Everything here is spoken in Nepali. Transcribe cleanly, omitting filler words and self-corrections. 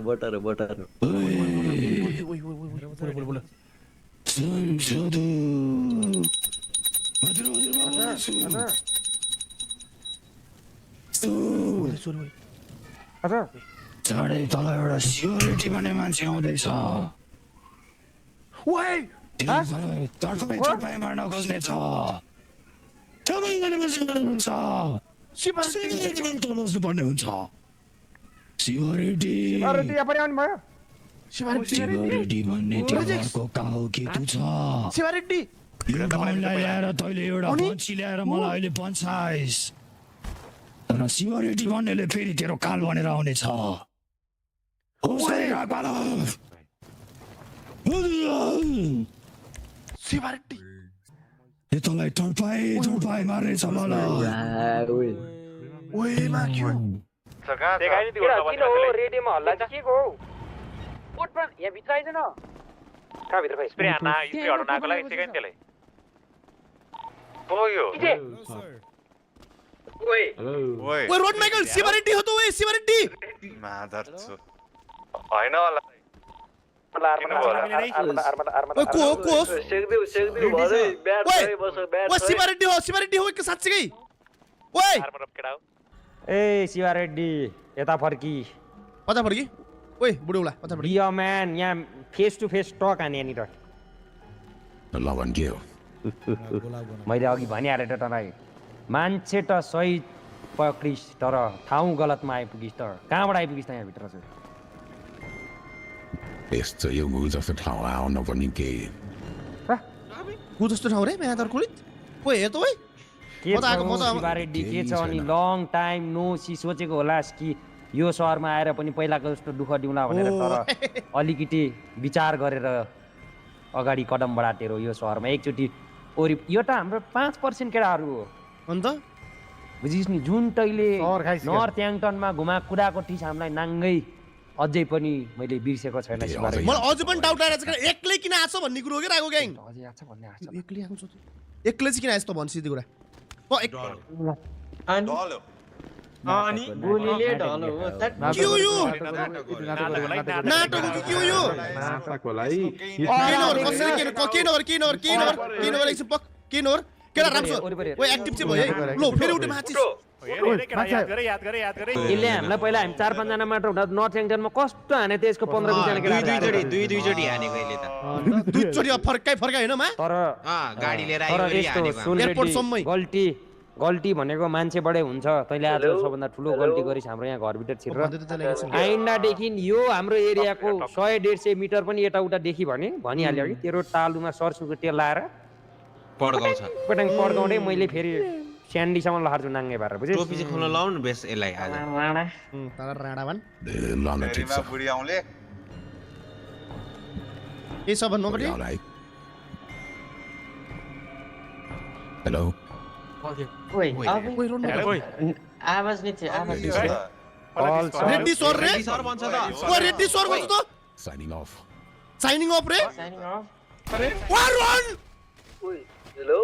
बटर बोल चाँडै तल एउटा सिक्युरिटी भन्ने मान्छे आउँदैछ तपाईँ मार्न खोज्ने छ बस्नुपर्ने हुन्छ सिक्युरिटी भन्ने त्यो घरको कहाँ हो केतु छ यो गाउँलाई ल्याएर तैँले एउटा बन्ची ल्याएर मलाई अहिले बन्चाइस् तर सिक्युरिटी भन्नेले फेरि तेरो काल भनेर आउनेछ तँलाई टर्पाई मार्नेछ रोड माइकल सिभरिटी हो त सिभरिटी होइन होला सिभरिटी हो साँच्चै ए शिवा रेड्डी यता फर्की कता फर्की ओए बुढौला कता फर्की यो म्यान यहाँ फेस टु फेस टक हाने यहाँनिर मैले अघि भनिहालेँ त तँलाई मान्छे त सही पक्रिस् तर ठाउँ गलतमा आइपुगिस् त कहाँबाट आइपुगिस् त यहाँभित्र चाहिँ यस्तो यो गु जस्तो ठाउँ आउन पनि केही को जस्तो ठाउँ रे यहाँ कुलित ओए हेर त ओए के छ शिवारेड्डी के छ अनि लङ टाइम नो सी सोचेको होलास् कि यो सहरमा आएर पनि पहिलाको जस्तो दुःख दिउँला भनेर तर अलिकति विचार गरेर अगाडि कदम बढातेरो यो सहरमा एकचोटि ओरि यो त हाम्रो 5% केटाहरू हो अन्त बुझिस् नि जुन तैले नर्थ याङटनमा घुमा कुदाको ठिस हामीलाई नाङ्गै अझै पनि मैले बिर्सेको छैन शिवारेड्डी मलाई अझै पनि डाउट आइरहेछ कि एक्लै किन आछ भन्ने कुरो हो के राको ग्याङ अझै आछ भन्ने आछ एक्लै आउँछ त एक्लै चाहिँ किन आएछ त भन्छ सिधै कुरा अनि गोलीले ढल हो के हो यो नाटक हो कि के हो यो केटा राम्रो ओए एक्टिभ चाहिँ भयो है लो फेरि उठे माचिस यसले हामीलाई पहिला हामी 4-5 जना मात्र हुँदा नर्थ याङटनमा कस्तो हाने त्यसको 15-20 जना केटा दुई चोटी हानेको अहिले त दुई चोटी फर्काइ हैन मा तर गाडी लिएर आइयो एयरपोर्ट सम्मै गल्ती भनेको मान्छेबाटै हुन्छ तैँले आज सबभन्दा ठुलो गल्ती गरिस् हाम्रो यहाँ घरभित्र छिरेर आइन्दादेखि यो हाम्रो एरियाको 100-150 मिटर पनि यताउता देखि भने भनिहाल्यो कि तेरो तालुमा सरसुको तेल लाएर पड्काउँदै मैले फेरि स्यान्डीसम्म लहर्छु नाङ्गे भएर बुझ्यौ टोपी चाहिँ खोल्न लाउनु बेस यसलाई आज राणा भन बुढी आउँले ए सब भन्नुपट्टि हेलो आवाज नि थियो रेड्डी सर भन्छ त ओ रेड्डी सर भन्छ त साइनिङ अफ रे साइनिङ अफ अरे वा रन ओइ हेलो